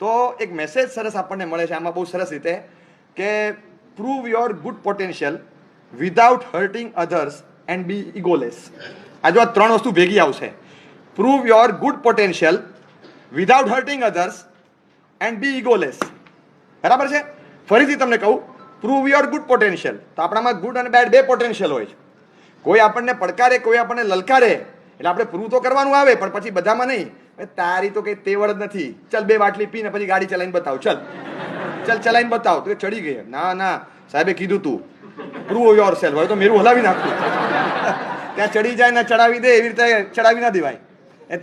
તો એક મેસેજ સરસ આપણને મળે છે આમાં બહુ સરસ રીતે કે prove your good potential without hurting others and be egoless. આ જો આ ત્રણ વસ્તુ ભેગી આવશે, prove your good potential without hurting others and be egoless. બરાબર છે? ફરીથી તમને કહું, પ્રૂવ યોર ગુડ પોટેન્શિયલ. તો આપણામાં ગુડ અને બેડ બે પોટેન્શિયલ હોય છે. કોઈ આપણને પડકારે, કોઈ આપણને લલકારે, એટલે આપણે પ્રૂવ તો કરવાનું આવે, પણ પછી બધામાં નહીં. તારી તો કઈ તેવડ જ નથી, ચલ 2 બાટલી પીને પછી ગાડી ચલાવીને બતાવ, ચલ ચલાવીને બતાવ. તો ચડી ગઈ. ના ના સાહેબે કીધું તું પ્રૂવ યોર સેલ્ફ. હવે તો મેરું હલાવી નાખતું. ત્યાં ચડી જાય ને ચડાવી દે, એવી રીતે ચડાવી ના દેવાય.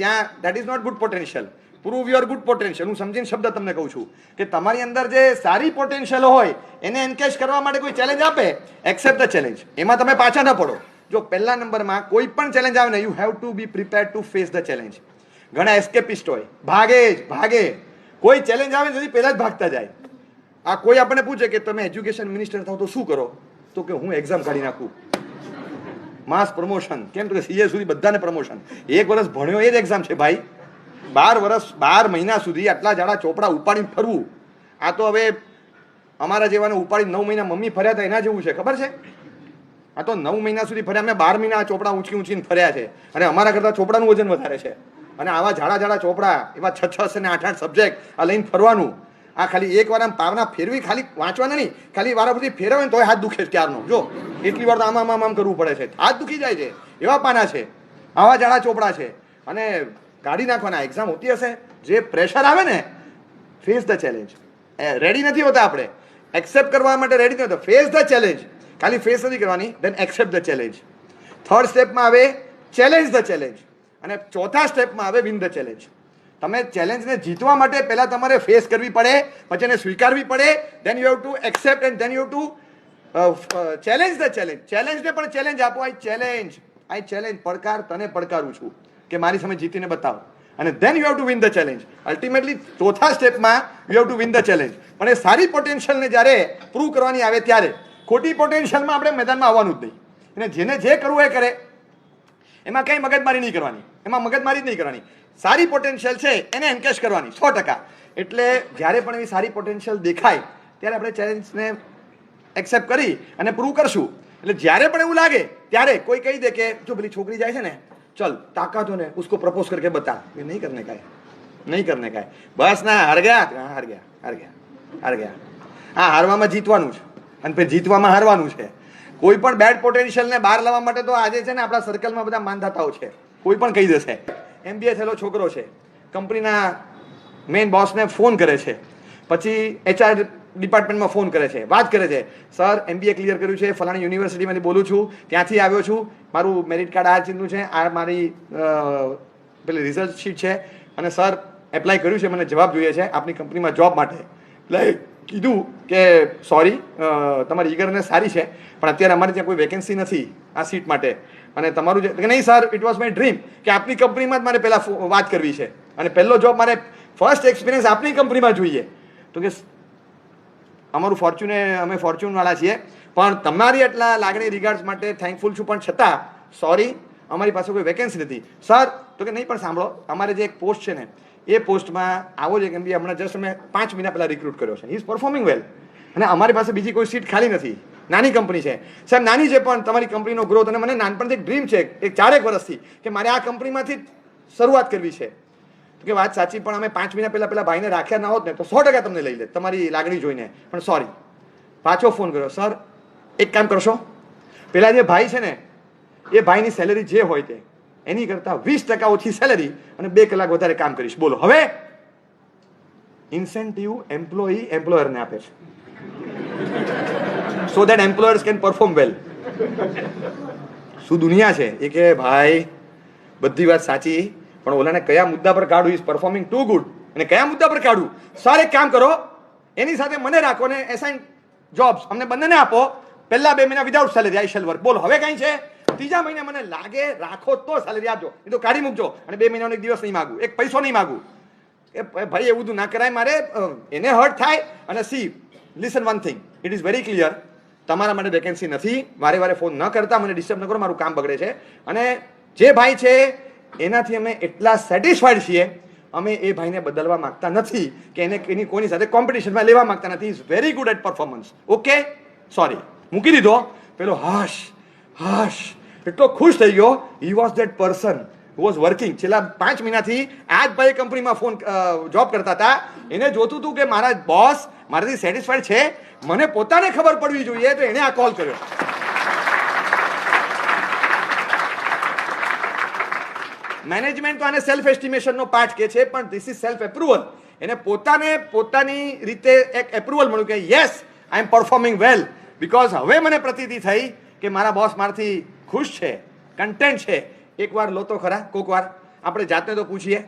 ત્યાં that is not good potential. Prove your good potential. હું સમજીને શબ્દ તમને કહું છું કે તમારી અંદર જે સારી પોટેન્શિયલ હોય એને એન્કેશ કરવા માટે કોઈ ચેલેન્જ આપે, એક્સેપ્ટ ધ ચેલેન્જ. એમાં તમે પાછા ન પડો. જો પહેલા નંબરમાં કોઈ પણ ચેલેન્જ આવે ને, you have to be prepared to face the challenge. ઘણા એસ્કેપિસ્ટ હોય, ભાગે. કોઈ ચેલેન્જ આવે ને પહેલા જ ભાગતા જાય. આ કોઈ આપણને પૂછે કે તમે એજ્યુકેશન મિનિસ્ટર થાવ તો શું કરો, તો કે હું એક્ઝામ કાઢી નાખું, માસ પ્રમોશન. કેમ તો કે સીએ સુધી બધાને પ્રમોશન. 1 વર્ષ ભણ્યો એ જ એક્ઝામ છે ભાઈ. 12 મહિના સુધી આટલા જાડા ચોપડા ઉપાડીને ફરવું, આ તો હવે અમારા જેવાને ઉપાડી 9 મહિના મમ્મી ફર્યા હતા એના જેવું છે, ખબર છે? આ તો 9 મહિના સુધી ફર્યા, અમે 12 મહિના ચોપડા ઊંચીને ફર્યા છે, અને અમારા કરતાં ચોપડાનું વજન વધારે છે. અને આવા જાડા ચોપડા, એવા 6 અને 8 સબ્જેક્ટ આ લઈને ફરવાનું. આ ખાલી એક વાર આમ પાવના ફેરવી, ખાલી વાંચવાના નહીં, ખાલી વારાફરતી ફેરવે ને તોય હાથ દુખે છે ત્યારનો. જો એટલી વાર તો આમ કરવું પડે છે, હાથ દુખી જાય છે. એવા પાના છે, આવા જાડા ચોપડા છે, અને કાઢી નાખવાના. એક્ઝામ હોતી હશે, જે પ્રેશર આવે ને, ફેસ ધ ચેલેન્જ. રેડી નથી હોતા આપણે, એક્સેપ્ટ કરવા માટે રેડી નથી હોતા. Face the challenge. ખાલી ફેસ નથી કરવાની, દેન એક્સેપ્ટ ધ ચેલેન્જ. 3rd સ્ટેપમાં આવે ચેલેન્જ ધ ચેલેન્જ, અને 4થા સ્ટેપમાં આવે વિન ધ ચેલેન્જ. તમે ચેલેન્જને જીતવા માટે પહેલા તમારે ફેસ કરવી પડે, પછી એને સ્વીકારવી પડે, then you have to accept and then you have to challenge the challenge. ચેલેન્જને પણ ચેલેન્જ આપો. આઈ ચેલેન્જ, પડકાર, તને પડકારું છું કે મારી સામે જીતીને બતાવો. અને then you have to win the challenge. Ultimately 4થા સ્ટેપમાં you have to win the challenge. પણ એ સારી પોટેન્શિયલને જ્યારે પ્રૂવ કરવાની આવે ત્યારે, ખોટી પોટેન્શિયલમાં આપણે મેદાનમાં આવવાનું જ નહીં. અને જેને જે કરવું એ કરે, એમાં કંઈ મગજમારી નહીં કરવાની, એમાં મગજમારી જ નહીં કરવાની. સારી પોટેન્શિયલ છે એને એન્કેશ કરવાની 100%. એટલે જ્યારે પણ એવી સારી પોટેન્શિયલ દેખાય ત્યારે આપણે ચેલેન્જને એક્સેપ્ટ કરી અને પ્રૂવ કરશું. એટલે જ્યારે પણ એવું લાગે ત્યારે કોઈ કહી દે કે જો પેલી છોકરી જાય છે ને, ચલ તાકાત હો ને ઉસકો પ્રપોઝ કરકે બતા. એ નહીં કરને કાંઈ. બસ ના, હાર ગયા. હા, હારવામાં જીતવાનું છે, અને પછી જીતવામાં હારવાનું છે. કોઈ પણ બેડ પોટેન્શિયલને બહાર લાવવા માટે તો આજે છે ને આપણા સર્કલમાં બધા માનધાતાઓ છે. કોઈ પણ કહી દેશે. MBA થયેલો છોકરો છે, કંપનીના મેઇન બોસને ફોન કરે છે, પછી HR ડિપાર્ટમેન્ટમાં ફોન કરે છે, વાત કરે છે, સર MBA ક્લિયર કર્યું છે, ફલાણી યુનિવર્સિટીમાંથી બોલું છું, ત્યાંથી આવ્યો છું, મારું મેરિટ કાર્ડ આ ચીજનું છે, આ મારી પેલી રિઝલ્ટ શીટ છે, અને સર એપ્લાય કર્યું છે, મને જવાબ જોઈએ છે આપની કંપનીમાં જોબ માટે. એટલે કીધું કે સોરી, તમારી ઈગરનેસ સારી છે, પણ અત્યારે અમારે ત્યાં કોઈ વેકેન્સી નથી આ સીટ માટે. અને તમારું જે કે નહીં sir, it was my dream કે આપની કંપનીમાં જ મારે પહેલાં વાત કરવી છે, અને પહેલો જોબ મારે ફર્સ્ટ એક્સપિરિયન્સ આપની કંપનીમાં જોઈએ. તો કે અમારું અમે ફોર્ચ્યુનવાળા છીએ, પણ તમારી એટલા લાગણી રિગાર્ડ્સ માટે થેન્કફુલ છું, પણ છતાં સોરી અમારી પાસે કોઈ વેકેન્સી નથી. સર તો કે નહીં, પણ સાંભળો, અમારે જે એક પોસ્ટ છે ને, એ પોસ્ટમાં આવો જ એક MBA હમણાં જસ્ટ અમે 5 મહિના પહેલાં રિક્રુટ કર્યો છે, હી ઇઝ પરફોર્મિંગ વેલ, અને અમારી પાસે બીજી કોઈ સીટ ખાલી નથી. નાની કંપની છે સાહેબ, નાની છે, પણ તમારી કંપનીનો ગ્રોથ, અને મને નાનપણથી એક ડ્રીમ છે, એક 4 વર્ષથી, કે મારે આ કંપનીમાંથી શરૂઆત કરવી છે. તો કે વાત સાચી, પણ અમે 5 મહિના પહેલા ભાઈને રાખ્યા ના હોત ને તો 100% તમને લઈ લે તમારી લાગણી જોઈને, પણ સોરી. પાછો ફોન કર્યો, સર એક કામ કરશો, પેલા જે ભાઈ છે ને, એ ભાઈની સેલેરી જે હોય તે એની કરતાં 20% ઓછી સેલેરી અને 2 કલાક વધારે કામ કરીશ. બોલો, હવે ઇન્સેન્ટિવ એમ્પ્લોયરને આપે છે, so that employers can perform well. શું દુનિયા છે એ કે ભાઈ બધી વાત સાચી, પણ ઓલાને કયા મુદ્દા પર કાઢવું, ઇઝ પરફોર્મિંગ ટુ ગુડ, અને કયા મુદ્દા પર કાઢવું. સર એક કામ કરો, એની સાથે મને રાખો ને એસાઇન જોબ્સ અમને બંનેને આપો, પહેલા 2 મહિના વિધાઉટ સેલેરી, આઈ શેલ વર્ક. બોલો, હવે કઈ છે? 3જા મહિને મને લાગે રાખો તો સેલેરી આપજો, એ તો કાઢી મૂકજો, અને 2 મહિનાનો એક દિવસ નહીં માગું, એક પૈસો નહીં માગું. એ ભાઈ એવું ના કરાય, મારે એને હર્ટ થાય. અને C, listen one thing, it is very clear, તમારા માટે વેકેન્સી નથી. વારે ફોન ન કરતા, મને ડિસ્ટર્બ ન કરો, મારું કામ બગડે છે. અને જે ભાઈ છે એનાથી અમે એટલા સેટિસ્ફાઈડ છીએ, અમે એ ભાઈને બદલવા માંગતા નથી કે એને એની કોઈની સાથે કોમ્પિટિશનમાં લેવા માંગતા નથી. Is very good at performance. Okay, sorry, મૂકી દીધો. પેલો હાશ હાશ એટલો ખુશ થઈ ગયો. He was that person was working. છેલ્લા 5 મહિનાથી આ જ ભાઈ કંપનીમાં જોબ કરતા હતા. એને જોતું હતું કે મારા બોસ મારાથી સેટિસ્ફાઈડ છે, મને પોતાને ખબર પડવી જોઈએ, તો એને આ કોલ કર્યો. મેનેજમેન્ટ તો આને સેલ્ફ એસ્ટિમેશનનો પાર્ટ કે છે, પણ ધીસ ઇઝ સેલ્ફ એપ્રુવલ. એને પોતાની રીતે એક એપ્રુવલ મળ્યું કે yes, I am performing well, because હવે મને પ્રતીતિ થઈ કે મારા બોસ મારાથી ખુશ છે, કન્ટેન્ટ છે. એકવાર લો તો ખરા, કોઈક વાર આપણે જાતને તો પૂછીએ.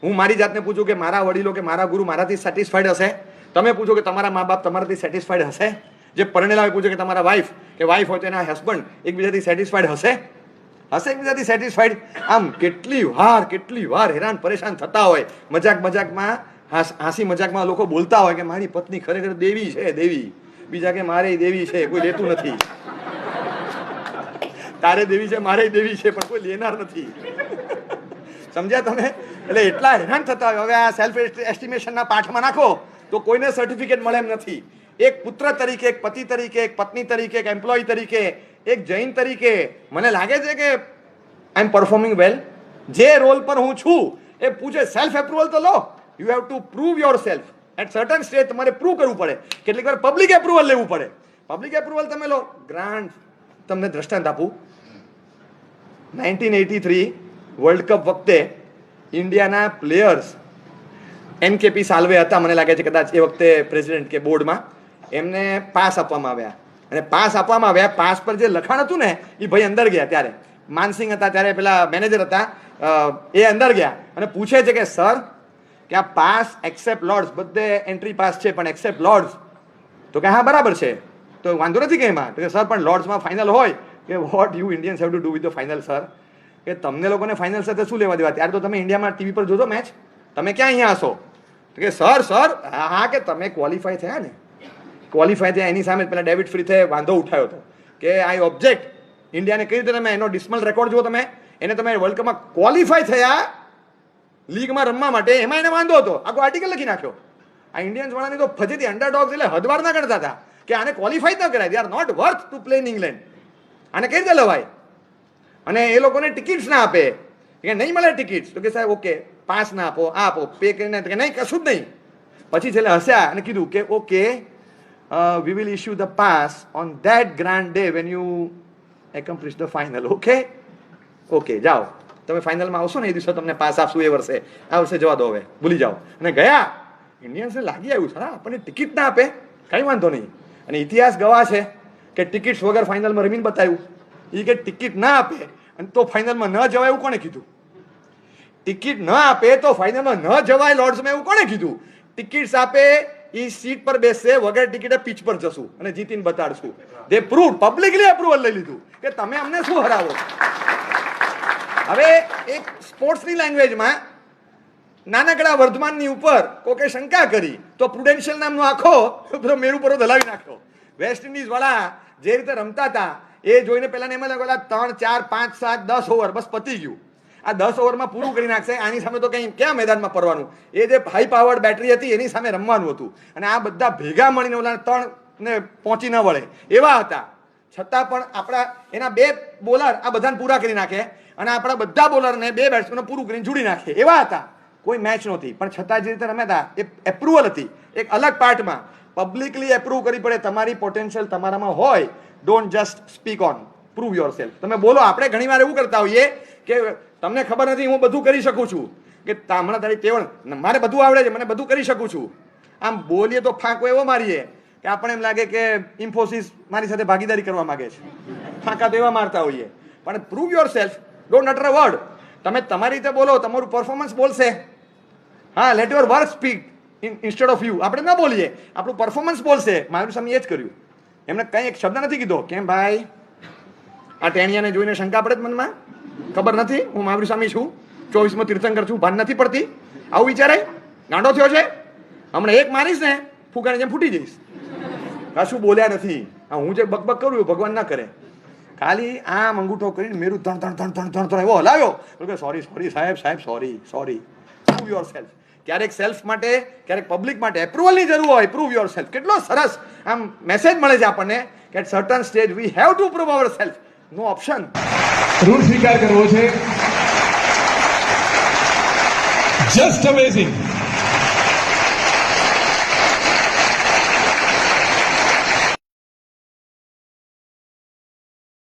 હું મારી જાતને પૂછું કે મારા વડીલો કે મારા ગુરુ મારાથી સેટિસ્ફાઈડ હશે? તમે પૂછો કે તમારા મા બાપ તમારાથી સેટિસ્ફાઈડ હશે? જે પરણેલા હોય પૂછો કે તમારા વાઈફ હોય તો એના હસબન્ડ એકબીજાથી સેટિસ્ફાઈડ હશે એકબીજાથી સેટિસ્ફાઈડ? આમ કેટલી વાર હેરાન પરેશાન થતા હોય. મજાકમાં હાસી મજાકમાં લોકો બોલતા હોય કે મારી પત્ની ખરેખર દેવી છે, દેવી. બીજા કે મારે દેવી છે, કોઈ લેતું નથી. તારે દેવી છે, મારે દેવી છે, પણ કોઈ લેનાર નથી. સમજ્યા તમે? એટલે એટલા હેરાન થતા હોય. હવે આ સેલ્ફ એસ્ટિમેશનના પાઠમાં નાખો તો કોઈને સર્ટિફિકેટ મળે એમ નથી. એક પુત્ર તરીકે, એક પતિ તરીકે, એક પત્ની તરીકે, એક એમ્પ્લોય તરીકે, એક જૈન તરીકે મને લાગે છે કે આઈ એમ પરફોર્મિંગ વેલ. જે રોલ પર હું છું એ પૂછે. સેલ્ફ એપ્રુવલ તો લો. You have to prove yourself at certain stage. તમારે પ્રૂવ કરવું પડે. કેટલીક વાર પબ્લિક એપ્રુવલ લેવું પડે. પબ્લિક એપ્રુવલ તમે લો. ગ્રાન્ડ તમને દ્રષ્ટાંત આપું. 1983 વર્લ્ડ કપ વખતે ઇન્ડિયાના પ્લેયર્સ NKP સાલ્વે હતા, મને લાગે છે કદાચ એ વખતે પ્રેસિડેન્ટ કે બોર્ડમાં. એમને પાસ આપવામાં આવ્યા, અને પાસ આપવામાં આવ્યા. પાસ પર જે લખાણ હતું ને એ ભાઈ અંદર ગયા. ત્યારે માનસિંહ હતા, ત્યારે પેલા મેનેજર હતા, એ અંદર ગયા અને પૂછે છે કે સર કે આ પાસ એક્સેપ્ટ લોર્ડ્સ, બધે એન્ટ્રી પાસ છે પણ એક્સેપ્ટ લોર્ડ્સ? તો કે હા બરાબર છે, તો વાંધો નથી કે એમાં. તો કે સર પણ લોર્ડ્સમાં ફાઇનલ હોય. કે what you Indians have to do with the final sir? કે તમને લોકોને ફાઇનલ સાથે શું લેવા દેવા? ત્યારે તો તમે ઇન્ડિયામાં ટીવી પર જોજો મેચ, તમે ક્યાં અહીંયા હશો? તો કે સર હા કે તમે ક્વોલિફાય થયા ને, ક્વોલિફાય થયા. એની સામે પેલા ડેવિડ ફ્રીથે વાંધો ઉઠાવ્યો હતો કે આઈ ઓબ્જેક્ટ. ઇન્ડિયાને કઈ રીતે તમે એનો ડિસ્મલ રેકોર્ડ જુઓ તમે, એને તમે વર્લ્ડ કપમાં ક્વોલિફાય થયા લીગમાં રમવા માટે, એમાં એને વાંધો હતો. આખો આર્ટિકલ લખી નાખ્યો. આ ઇન્ડિયન્સ વાળાની તો ફજીથી અંડરડોગ્સ એટલે હદવાર ના કરતા હતા કે આને ક્વોલિફાય ન કરાય. They are not worth to play in England. આને કઈ રીતે લવાય? અને એ લોકોને ટિકિટ્સ ના આપે કે નહીં મળે ટિકિટ્સ. તો કે સાહેબ ઓકે, પાસ ના આપો, આ આપો, પે કરીને. કે નહીં, કશું જ નહીં. પછી છેલ્લે હસ્યા અને કીધું કે okay, we will issue the pass on that grand day when you accomplish the final. Okay જાઓ, તમે ફાઇનલમાં આવશો ને એ દિવસે તમને પાસ આપશું. એ વર્ષે, આ વર્ષે જવા દો, હવે ભૂલી જાઓ. અને ગયા. ઇન્ડિયન્સને લાગી આવ્યું સર આપણને ટિકિટ ના આપે, કંઈ વાંધો નહીં. અને ઇતિહાસ ગવાહ છે કે ટિકિટ્સ વગર ફાઇનલમાં રમીને બતાવ્યું. એ કે ટિકિટ ના આપે અને તો ફાઇનલમાં ન જવાય એવું કોણે કીધું? ટિકિટ ન આપે તો ફાઇનલમાં ન જવાય લોર્ડ્સમાં એવું કોણે કીધું? ટિકિટ્સ આપે એ સીટ પર બેસશે, વગર ટિકિટે પીચ પર જશું અને જીતીને બતાડશું. દે પ્રૂવ, પબ્લિકલી અપ્રુવલ લઈ લીધું કે તમે અમને શું હરાવો. હવે એક સ્પોર્ટ્સની લેંગ્વેજમાં નાનકડા વર્ધમાનની ઉપર કોકે શંકા કરી તો પ્રુડેન્શિયલ નામનો આખો બધો મેરુ પરો હલાવી નાખ્યો. વેસ્ટ ઇન્ડિઝ વાળા જે રીતે રમતા હતા એ જોઈને પેલા એમ લાગ્યું 3, 4, 5, 7, 10 ઓવર બસ પતી ગયું. આ 10 ઓવરમાં પૂરું કરી નાખશે. આની સામે તો કંઈ ક્યાં મેદાનમાં પડવાનું? એ જે હાઈ પાવર્ડ બેટરી હતી એની સામે રમવાનું હતું. અને આ બધા ભેગા મળીને ઓલા 3 ને પહોંચી ન વળે એવા હતા. છતાં પણ આપણા એના 2 બોલર આ બધાને પૂરા કરી નાખે અને આપણા બધા બોલરને 2 બેટ્સમેનો પૂરું કરીને જોડી નાખે એવા હતા. કોઈ મેચ નહોતી, પણ છતાં જે રીતે રમ્યા હતા એ એપ્રુવલ હતી. એક અલગ પાર્ટમાં પબ્લિકલી એપ્રુવ કરવી પડે. તમારી પોટેન્શિયલ તમારામાં હોય, don't just speak on, prove your self. તમે બોલો. આપણે ઘણી વાર એવું કરતા હોઈએ કે તમને ખબર નથી, હું બધું કરી શકું છું. કે હમણાં તારી તેવણ, મારે બધું આવડે છે, મને બધું કરી શકું છું. આમ બોલીએ તો ફાંકો એવો મારીએ કે આપણને એમ લાગે કે ઇન્ફોસિસ મારી સાથે ભાગીદારી કરવા માંગે છે. ફાંકા તો એવા મારતા હોઈએ. પણ prove yourself, don't utter a word. તમે તમારી રીતે બોલો, તમારું પરફોર્મન્સ બોલશે. હા, let your work speak instead of you. આપણે ના બોલીએ, આપણું પરફોર્મન્સ બોલશે. મારું સામે એ જ કર્યું. એમને કંઈ એક શબ્દ નથી કીધો. કેમ ભાઈ આ ટેણિયાને જોઈને શંકા પડે મનમાં? ખબર નથી હું મહાવીર સ્વામી છું, 24મો તીર્થંકર છું, ભાન નથી પડતી? આવું વિચારાય? ગાંડો થયો છે? હમણાં એક મારીશ ને ફૂગાની જેમ ફૂટી જઈશ. કશું બોલ્યા નથી. હું જે બકબક કરું એવું ભગવાન ના કરે. ખાલી આમ અંગૂઠો કરીને મેરું ધણ એવો હલાવ્યો. સોરી સાહેબ સોરી. Prove your self. ક્યારેક સેલ્ફ માટે, ક્યારેક પબ્લિક માટે એપ્રુવલની જરૂર હોય, પ્રૂવ યોર સેલ્ફ. કેટલો સરસ આમ મેસેજ મળે છે આપણને કે at certain stage we have to prove our self. No option. Rule સ્વીકાર કરવો છે. Just amazing.